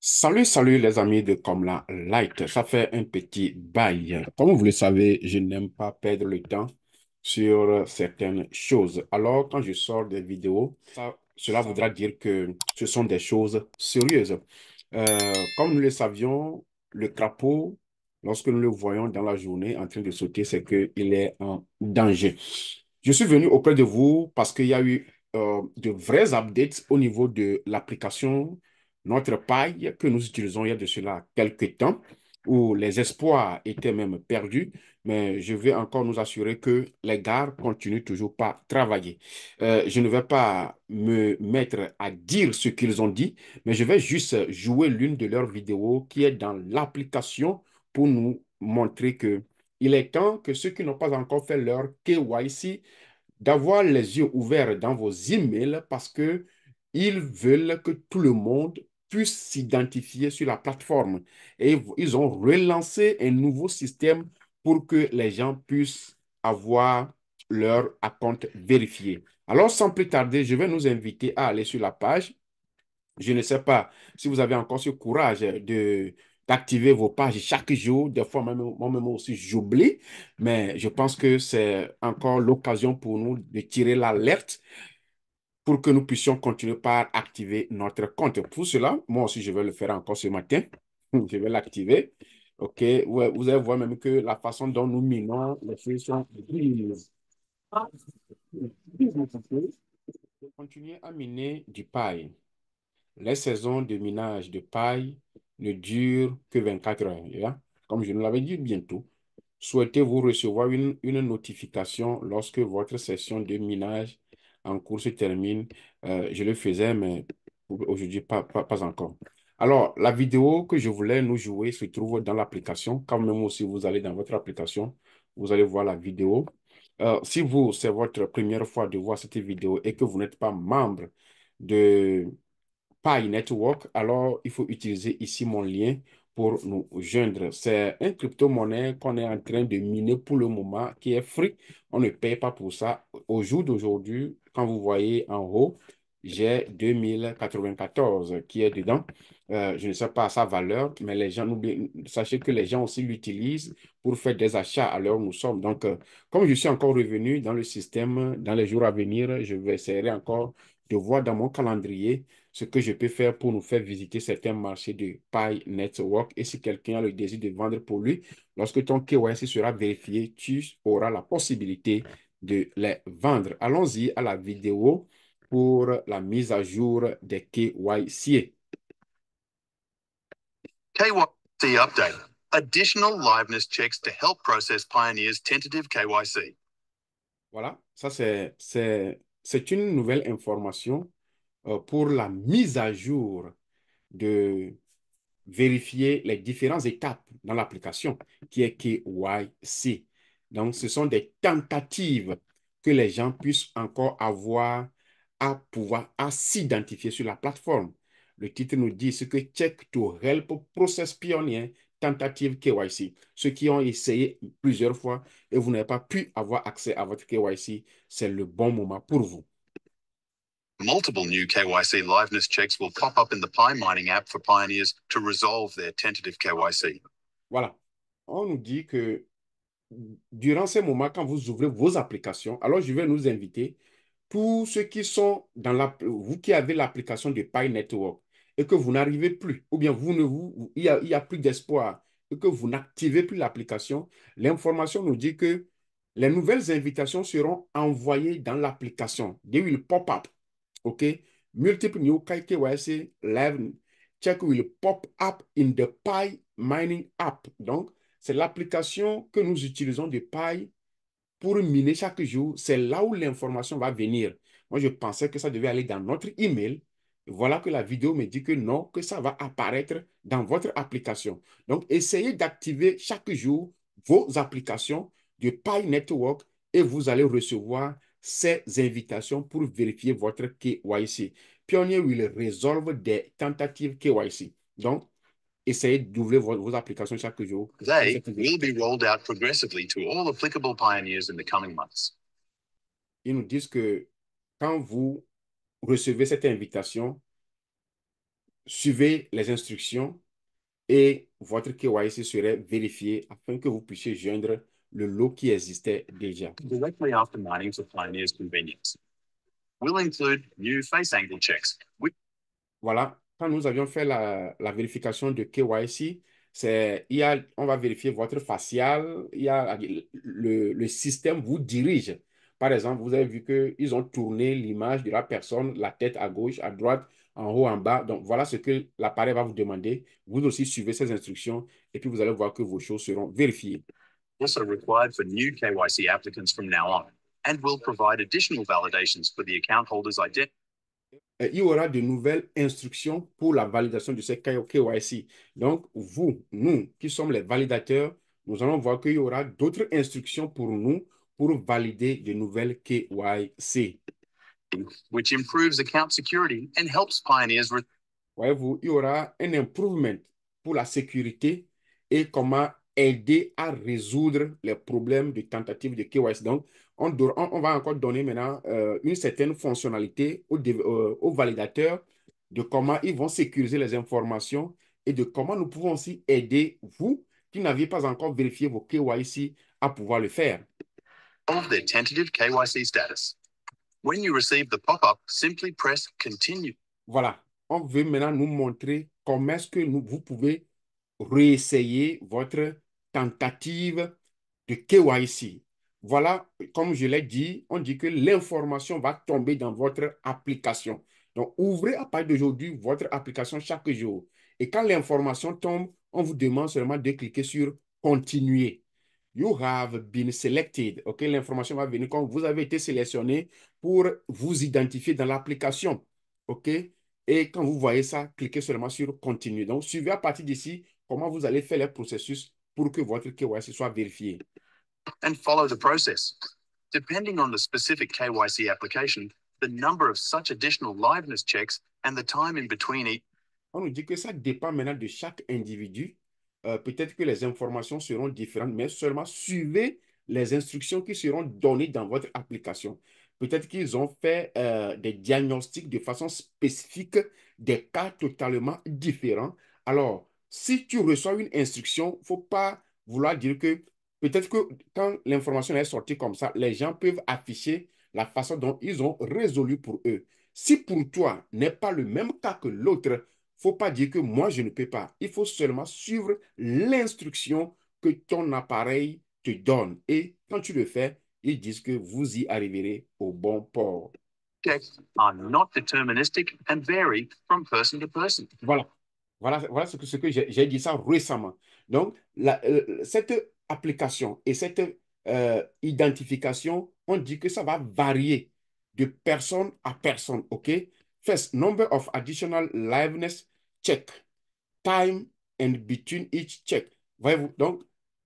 Salut les amis de Comla Light. Ça fait un petit bail. Comme vous le savez, je n'aime pas perdre le temps sur certaines choses. Alors, quand je sors des vidéos, cela voudra dire que ce sont des choses sérieuses. Comme nous le savions, le crapaud, lorsque nous le voyons dans la journée en train de sauter, c'est qu'il est en danger. Je suis venu auprès de vous parce qu'il y a eu de vrais updates au niveau de l'application notre paille que nous utilisons il y a de cela quelques temps, où les espoirs étaient même perdus, mais je vais encore nous assurer que les gars continuent toujours pas travailler. Je ne vais pas me mettre à dire ce qu'ils ont dit, mais je vais juste jouer l'une de leurs vidéos qui est dans l'application pour nous montrer que il est temps que ceux qui n'ont pas encore fait leur KYC d'avoir les yeux ouverts dans vos emails parce que ils veulent que tout le monde puisse s'identifier sur la plateforme. Et ils ont relancé un nouveau système pour que les gens puissent avoir leur compte vérifié. Alors, sans plus tarder, je vais nous inviter à aller sur la page. Je ne sais pas si vous avez encore ce courage d'activer vos pages chaque jour. Des fois, moi-même aussi, j'oublie, mais je pense que c'est encore l'occasion pour nous de tirer l'alerte pour que nous puissions continuer par activer notre compte. Pour cela, moi aussi, je vais le faire encore ce matin. Je vais l'activer. OK. Ouais, vous allez voir même que la façon dont nous minons les choses sont grises. Continuer à miner du paille. Les saisons de minage de paille ne durent que 24 heures. Yeah? Comme je nous l'avais dit bientôt, souhaitez-vous recevoir une notification lorsque votre session de minage en cours se termine? Je le faisais, mais aujourd'hui, pas encore. Alors, la vidéo que je voulais nous jouer se trouve dans l'application. Quand même aussi, vous allez dans votre application, vous allez voir la vidéo. Si vous, c'est votre première fois de voir cette vidéo et que vous n'êtes pas membre de Pi Network, alors il faut utiliser ici mon lien pour nous joindre. C'est un crypto-monnaie qu'on est en train de miner pour le moment, qui est free. On ne paye pas pour ça. Au jour d'aujourd'hui, quand vous voyez en haut, j'ai 2094 qui est dedans. Je ne sais pas sa valeur, mais les gens, sachez que les gens aussi l'utilisent pour faire des achats à l'heure où nous sommes. Donc, comme je suis encore revenu dans le système, dans les jours à venir, je vais essayer encore de voir dans mon calendrier ce que je peux faire pour nous faire visiter certains marchés de Pi Network. Et si quelqu'un a le désir de vendre pour lui, lorsque ton KYC sera vérifié, tu auras la possibilité de les vendre. Allons-y à la vidéo pour la mise à jour des KYC. KYC update. Additional liveness checks to help process Pioneer's tentative KYC. Voilà, ça c'est une nouvelle information pour la mise à jour de vérifier les différentes étapes dans l'application qui est KYC. Donc, ce sont des tentatives que les gens puissent encore avoir à s'identifier sur la plateforme. Le titre nous dit ce que Check to Help Process Pioneer tentative KYC. Ceux qui ont essayé plusieurs fois et vous n'avez pas pu avoir accès à votre KYC, c'est le bon moment pour vous. Multiple new KYC liveness checks will pop up in the Pi mining app for Pioneers to resolve their tentative KYC. Voilà. On nous dit que durant ces moments, quand vous ouvrez vos applications, alors je vais nous inviter, tous ceux qui sont dans vous qui avez l'application de Pi Network et que vous n'arrivez plus, ou bien il y a plus d'espoir et que vous n'activez plus l'application, l'information nous dit que les nouvelles invitations seront envoyées dans l'application. They will pop up. OK? Multiple new KYC live check will pop up in the Pi mining app. Donc, c'est l'application que nous utilisons de Pi pour miner chaque jour. C'est là où l'information va venir. Moi, je pensais que ça devait aller dans notre email. Voilà que la vidéo me dit que non, que ça va apparaître dans votre application. Donc, essayez d'activer chaque jour vos applications de Pi Network et vous allez recevoir ces invitations pour vérifier votre KYC. Pioneer will resolve des tentatives KYC. Donc, essayez d'ouvrir vos applications chaque jour. They will be rolled out progressively to all applicable Pioneers in the coming months. Ils nous disent que quand vous recevez cette invitation, suivez les instructions et votre KYC serait vérifié afin que vous puissiez joindre le lot qui existait déjà. Directly after mining for Pioneer's convenience. Will include new face angle checks. Voilà, quand nous avions fait la vérification de KYC, on va vérifier votre facial, le système vous dirige. Par exemple, vous avez vu qu'ils ont tourné l'image de la personne, la tête à gauche, à droite, en haut, en bas. Donc, voilà ce que l'appareil va vous demander. Vous aussi suivez ces instructions et puis vous allez voir que vos choses seront vérifiées. Also required for new KYC applicants from now on, and will provide additional validations for the account holder's identity. Il y aura de nouvelles instructions pour la validation de ces KYC. Donc, nous qui sommes les validateurs, nous allons voir qu'il y aura d'autres instructions pour nous pour valider de nouvelles KYC. Which improves account security and helps pioneers. Voyez-vous, il y aura un improvement pour la sécurité et comment aider à résoudre les problèmes de tentative de KYC. Donc, on va encore donner maintenant une certaine fonctionnalité aux validateurs de comment ils vont sécuriser les informations et de comment nous pouvons aussi aider vous qui n'aviez pas encore vérifié vos KYC à pouvoir le faire. Of their tentative KYC status. When you receive the pop-up, simply press continue. Voilà, on veut maintenant nous montrer comment est-ce que vous pouvez réessayer votre tentative de KYC. Voilà, comme je l'ai dit, on dit que l'information va tomber dans votre application. Donc, ouvrez à partir d'aujourd'hui votre application chaque jour. Et quand l'information tombe, on vous demande seulement de cliquer sur Continuer. You have been selected. OK, l'information va venir quand vous avez été sélectionné pour vous identifier dans l'application. OK? Et quand vous voyez ça, cliquez seulement sur Continuer. Donc, suivez à partir d'ici comment vous allez faire les processus pour que votre KYC soit vérifié. And follow the process. Depending on the specific KYC application, the number of such additional liveness checks and the time in between each. On nous dit que ça dépend maintenant de chaque individu. Peut-être que les informations seront différentes, mais seulement suivez les instructions qui seront données dans votre application. Peut-être qu'ils ont fait des diagnostics de façon spécifique, des cas totalement différents. Alors, si tu reçois une instruction, il ne faut pas vouloir dire que peut-être que quand l'information est sortie comme ça, les gens peuvent afficher la façon dont ils ont résolu pour eux. Si pour toi n'est pas le même cas que l'autre, faut pas dire que moi, je ne peux pas. Il faut seulement suivre l'instruction que ton appareil te donne. Et quand tu le fais, ils disent que vous y arriverez au bon port. Checks are not deterministic and vary from person to person. Voilà. Voilà ce que j'ai dit ça récemment. Donc, cette application et cette identification, on dit que ça va varier de personne à personne. OK? First, number of additional liveness check. Time and between each check. Voyez-vous? Donc,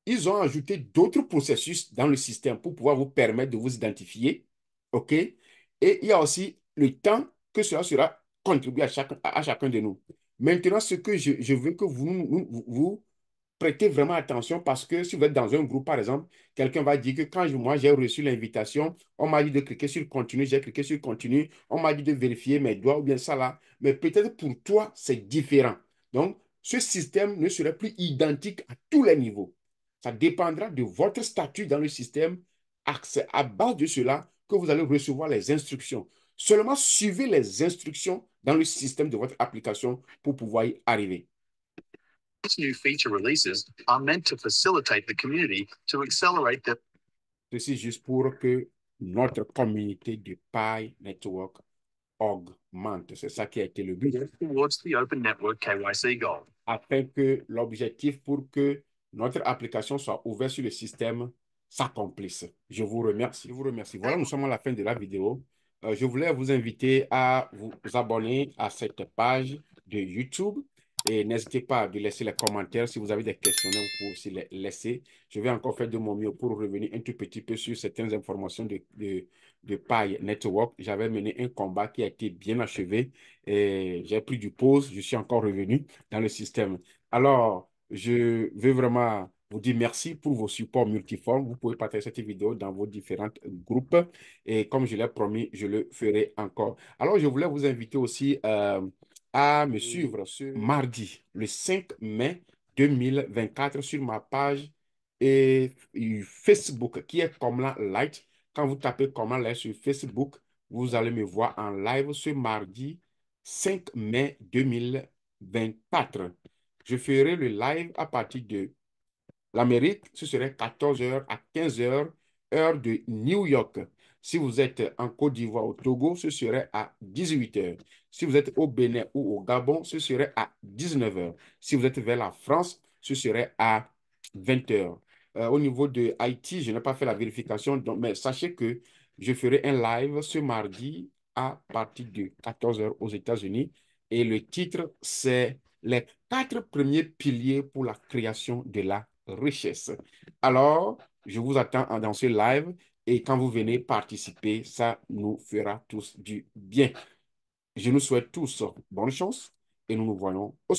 ils ont ajouté d'autres processus dans le système pour pouvoir vous permettre de vous identifier. OK? Et il y a aussi le temps que cela sera contribué à chacun de nous. Maintenant, ce que je veux que vous prêtez vraiment attention parce que si vous êtes dans un groupe, par exemple, quelqu'un va dire que moi j'ai reçu l'invitation, on m'a dit de cliquer sur continue, j'ai cliqué sur continue, on m'a dit de vérifier mes doigts ou bien ça là, mais peut-être pour toi, c'est différent. Donc, ce système ne serait plus identique à tous les niveaux. Ça dépendra de votre statut dans le système. C'est à base de cela que vous allez recevoir les instructions. Seulement suivez les instructions dans le système de votre application pour pouvoir y arriver. These new feature releases are meant to facilitate the community to accelerate the. Ceci juste pour que notre communauté de Pi Network augmente. C'est ça qui a été le but. Towards the open network KYC goal. Afin que l'objectif pour que notre application soit ouverte sur le système s'accomplisse. Je vous remercie. Je vous remercie. Voilà, nous sommes à la fin de la vidéo. Je voulais vous inviter à vous abonner à cette page de YouTube. Et n'hésitez pas à laisser les commentaires. Si vous avez des questions, vous pouvez aussi les laisser. Je vais encore faire de mon mieux pour revenir un tout petit peu sur certaines informations de Pi Network. J'avais mené un combat qui a été bien achevé et j'ai pris du pause. Je suis encore revenu dans le système. Alors, je veux vraiment vous dire merci pour vos supports multiformes. Vous pouvez partager cette vidéo dans vos différents groupes. Et comme je l'ai promis, je le ferai encore. Alors, je voulais vous inviter aussi à me suivre ce mardi, le 5 mai 2024 sur ma page Facebook qui est Komla Light. Quand vous tapez Komla Light sur Facebook, vous allez me voir en live ce mardi 5 mai 2024. Je ferai le live à partir de l'Amérique, ce serait 14 h à 15 h, heure de New York. Si vous êtes en Côte d'Ivoire, au Togo, ce serait à 18 h. Si vous êtes au Bénin ou au Gabon, ce serait à 19 h. Si vous êtes vers la France, ce serait à 20 h. Au niveau de Haïti, je n'ai pas fait la vérification, donc, mais sachez que je ferai un live ce mardi à partir de 14 h aux États-Unis. Et le titre, c'est les 4 premiers piliers pour la création de la richesse. Alors, je vous attends dans ce live et quand vous venez participer, ça nous fera tous du bien. Je nous souhaite tous bonne chance et nous nous voyons au